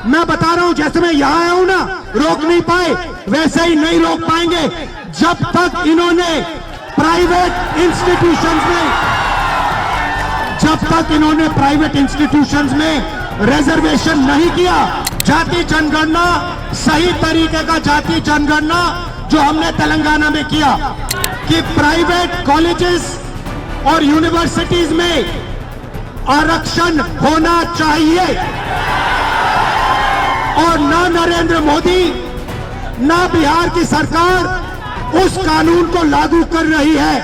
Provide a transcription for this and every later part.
मैं बता रहा हूं, जैसे मैं यहां आया हूं ना, रोक नहीं पाए, वैसे ही नहीं रोक पाएंगे जब तक इन्होंने प्राइवेट इंस्टीट्यूशंस में रिजर्वेशन नहीं किया। जाति जनगणना, सही तरीके का जाति जनगणना जो हमने तेलंगाना में किया कि प्राइवेट कॉलेजेस और यूनिवर्सिटीज में आरक्षण होना चाहिए, और ना नरेंद्र मोदी ना बिहार की सरकार उस कानून को लागू कर रही है।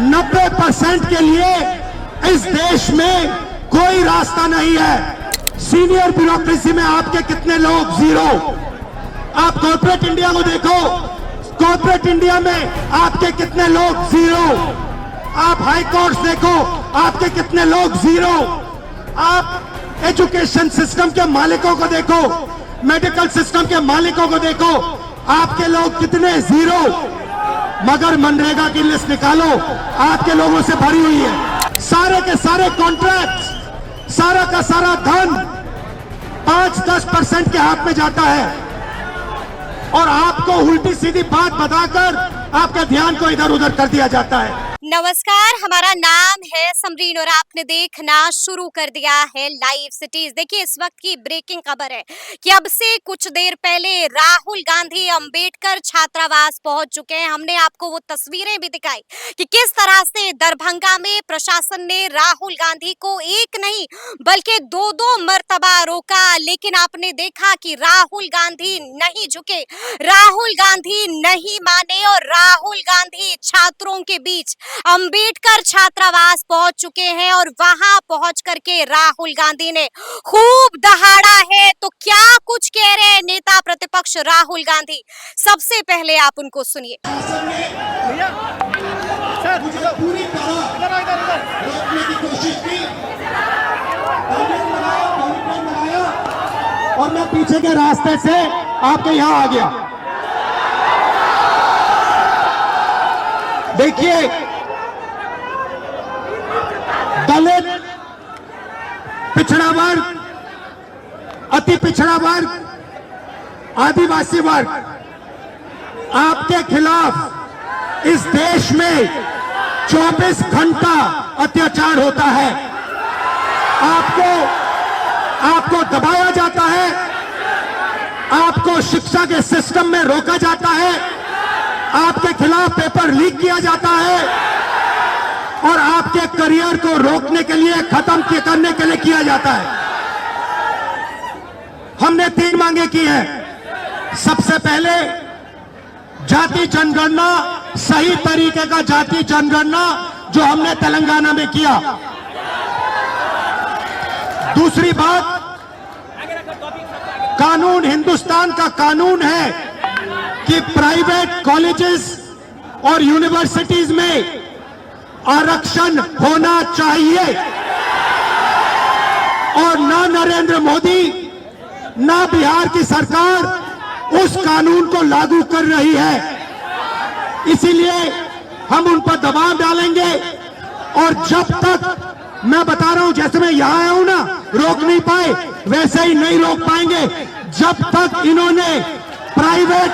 90% के लिए इस देश में कोई रास्ता नहीं है। सीनियर ब्यूरोक्रेसी में आपके कितने लोग? जीरो। आप कॉर्पोरेट इंडिया को देखो, कॉर्पोरेट इंडिया में आपके कितने लोग? जीरो। आप हाई कोर्ट देखो, आपके कितने लोग? जीरो। आप एजुकेशन सिस्टम के मालिकों को देखो, मेडिकल सिस्टम के मालिकों को देखो, आपके लोग कितने? जीरो। मगर मनरेगा की लिस्ट निकालो, आपके लोगों से भरी हुई है। सारे के सारे कॉन्ट्रैक्ट, सारा का सारा धन 5-10% के हाथ में जाता है, और आपको उल्टी सीधी बात बताकर आपके ध्यान को इधर उधर कर दिया जाता है। नमस्कार, हमारा नाम है समरीन और आपने देखना शुरू कर दिया है लाइव सिटीज। देखिए, इस वक्त की ब्रेकिंग खबर है कि अब से कुछ देर पहले राहुल गांधी अंबेडकर छात्रावास पहुंच चुके हैं। हमने आपको वो तस्वीरें भी दिखाई कि किस तरह से दरभंगा में प्रशासन ने राहुल गांधी को एक नहीं बल्कि दो मर्तबा रोका, लेकिन आपने देखा कि राहुल गांधी नहीं झुके, राहुल गांधी नहीं माने, और राहुल गांधी छात्रों के बीच अंबेडकर छात्रावास पहुंच चुके हैं। और वहां पहुंच करके राहुल गांधी ने खूब दहाड़ा है। तो क्या कुछ कह रहे हैं नेता प्रतिपक्ष राहुल गांधी, सबसे पहले आप उनको सुनिए। पूरी तरह रोकने की कोशिश की, और मैं पीछे के रास्ते से आपके यहां आ गया। देखिए, दलित, पिछड़ा वर्ग, अति पिछड़ा वर्ग, आदिवासी वर्ग, आपके खिलाफ इस देश में 24 घंटा अत्याचार होता है। आपको दबाया जाता है, आपको शिक्षा के सिस्टम में रोका जाता है, आपके खिलाफ पेपर लीक किया जाता है, और आपके करियर को रोकने के लिए, खत्म करने के लिए किया जाता है। हमने 3 मांगे की हैं। सबसे पहले जाति जनगणना, सही तरीके का जाति जनगणना जो हमने तेलंगाना में किया। दूसरी बात, कानून, हिंदुस्तान का कानून है कि प्राइवेट कॉलेजेस और यूनिवर्सिटीज में आरक्षण होना चाहिए, और ना नरेंद्र मोदी ना बिहार की सरकार उस कानून को लागू कर रही है। इसीलिए हम उन पर दबाव डालेंगे, और जब तक, मैं बता रहा हूं, जैसे मैं यहां आया हूं ना, रोक नहीं पाए, वैसे ही नहीं रोक पाएंगे जब तक इन्होंने प्राइवेट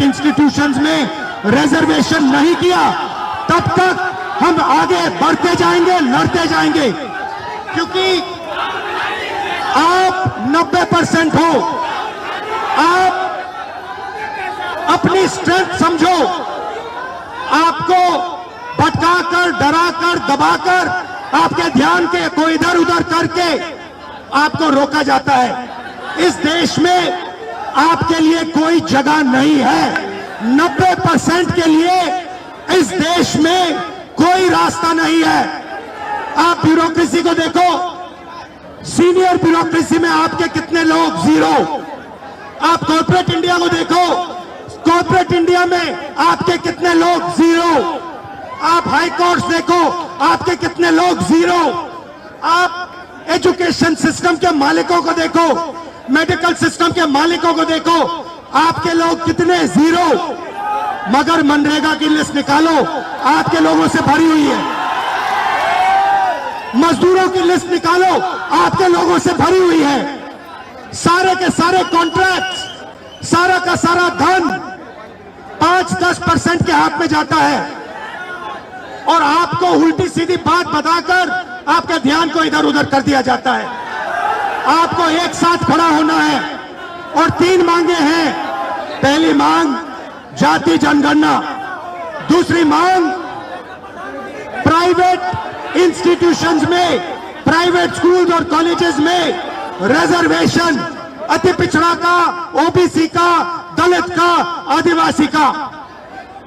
इंस्टीट्यूशंस में रिजर्वेशन नहीं किया, तब तक हम आगे बढ़ते जाएंगे, लड़ते जाएंगे। क्योंकि आप 90% हो, आप अपनी स्ट्रेंथ समझो। आपको भटकाकर, डराकर, दबाकर, आपके ध्यान को इधर उधर करके आपको रोका जाता है। इस देश में आपके लिए कोई जगह नहीं है। 90% के लिए इस देश में कोई रास्ता नहीं है। आप ब्यूरोक्रेसी को देखो, सीनियर ब्यूरोक्रेसी में आपके कितने लोग? जीरो। आप कॉर्पोरेट इंडिया को देखो, कॉर्पोरेट इंडिया में आपके कितने लोग? जीरो। आप हाई कोर्ट देखो, आपके कितने लोग? जीरो। आप एजुकेशन सिस्टम के मालिकों को देखो, मेडिकल सिस्टम के मालिकों को देखो, आपके लोग कितने? जीरो। मगर मनरेगा की लिस्ट निकालो, आपके लोगों से भरी हुई है। मजदूरों की लिस्ट निकालो, आपके लोगों से भरी हुई है। सारे के सारे कॉन्ट्रैक्ट, सारा का सारा धन 5-10% के हाथ में जाता है और आपको उल्टी सीधी बात बताकर आपके ध्यान को इधर उधर कर दिया जाता है। आपको एक साथ खड़ा होना है और 3 मांगे हैं। पहली मांग जाति जनगणना, दूसरी मांग प्राइवेट इंस्टीट्यूशंस में, प्राइवेट स्कूल्स और कॉलेजेस में रिजर्वेशन, अति पिछड़ा का, ओबीसी का, दलित का, आदिवासी का।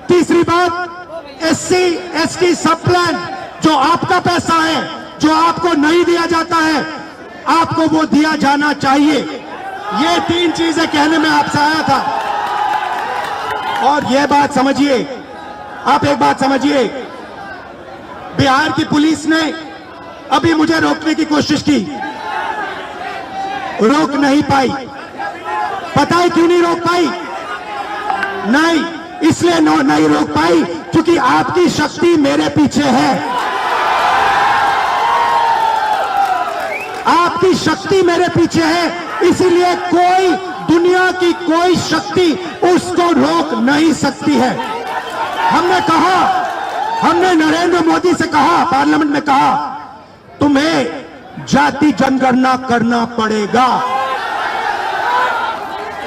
तीसरी बात एससी एसटी सब प्लान, जो आपका पैसा है, जो आपको नहीं दिया जाता है, आपको वो दिया जाना चाहिए। ये 3 चीजें कहने में आपसे आया था। और ये बात समझिए, आप एक बात समझिए, बिहार की पुलिस ने अभी मुझे रोकने की कोशिश की, रोक नहीं पाई। पता है क्यों नहीं रोक पाई? नहीं, इसलिए नहीं रोक पाई क्योंकि आपकी शक्ति मेरे पीछे है। आपकी शक्ति मेरे पीछे है, इसीलिए कोई, दुनिया की कोई शक्ति उसको रोक नहीं सकती है। हमने कहा, हमने नरेंद्र मोदी से कहा, पार्लियामेंट में कहा, तुम्हें जाति जनगणना करना पड़ेगा।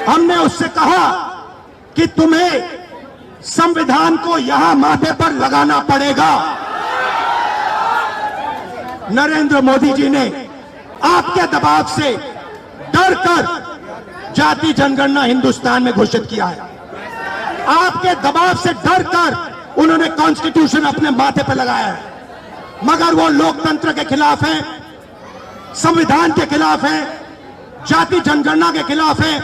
हमने उससे कहा कि तुम्हें संविधान को यहां माथे पर लगाना पड़ेगा। नरेंद्र मोदी जी ने आपके दबाव से डरकर जाति जनगणना हिंदुस्तान में घोषित किया है। आपके दबाव से डरकर उन्होंने कॉन्स्टिट्यूशन अपने माथे पर लगाया है। मगर वो लोकतंत्र के खिलाफ है, संविधान के खिलाफ है, जाति जनगणना के खिलाफ है।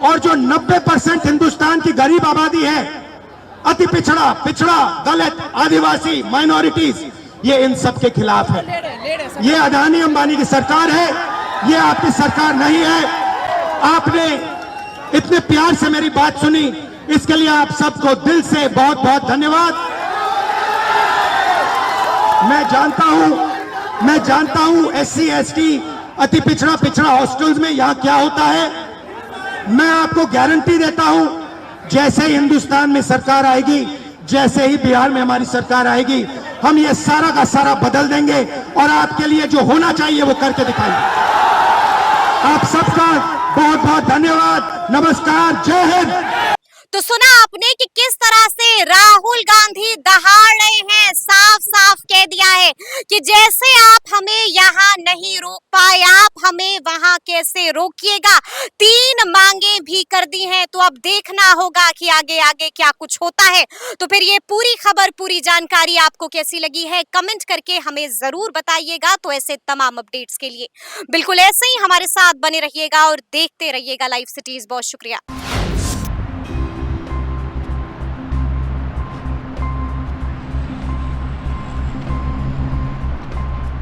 और जो 90% हिंदुस्तान की गरीब आबादी है, अति पिछड़ा, दलित, आदिवासी, माइनॉरिटीज, ये इन सब के खिलाफ है। ये अदानी अंबानी की सरकार है, ये आपकी सरकार नहीं है। आपने इतने प्यार से मेरी बात सुनी, इसके लिए आप सबको दिल से बहुत बहुत धन्यवाद। मैं जानता हूं एससी एसटी, अति पिछड़ा हॉस्टल्स में यहां क्या होता है। मैं आपको गारंटी देता हूं, जैसे ही हिंदुस्तान में सरकार आएगी, जैसे ही बिहार में हमारी सरकार आएगी, हम ये सारा का सारा बदल देंगे और आपके लिए जो होना चाहिए वो करके दिखाएंगे। आप सबका बहुत बहुत धन्यवाद, नमस्कार, जय हिंद। तो सुना आपने कि किस तरह से राहुल गांधी दहाड़ रहे हैं, साफ साफ कह दिया है कि जैसे आप हमें यहाँ नहीं रोक पाए, आप हमें वहां कैसे रोकिएगा। 3 मांगे भी कर दी हैं, तो अब देखना होगा कि आगे आगे क्या कुछ होता है। तो फिर ये पूरी खबर, पूरी जानकारी आपको कैसी लगी है, कमेंट करके हमें जरूर बताइएगा। तो ऐसे तमाम अपडेट्स के लिए बिल्कुल ऐसे ही हमारे साथ बने रहिएगा और देखते रहिएगा लाइव सिटीज। बहुत शुक्रिया।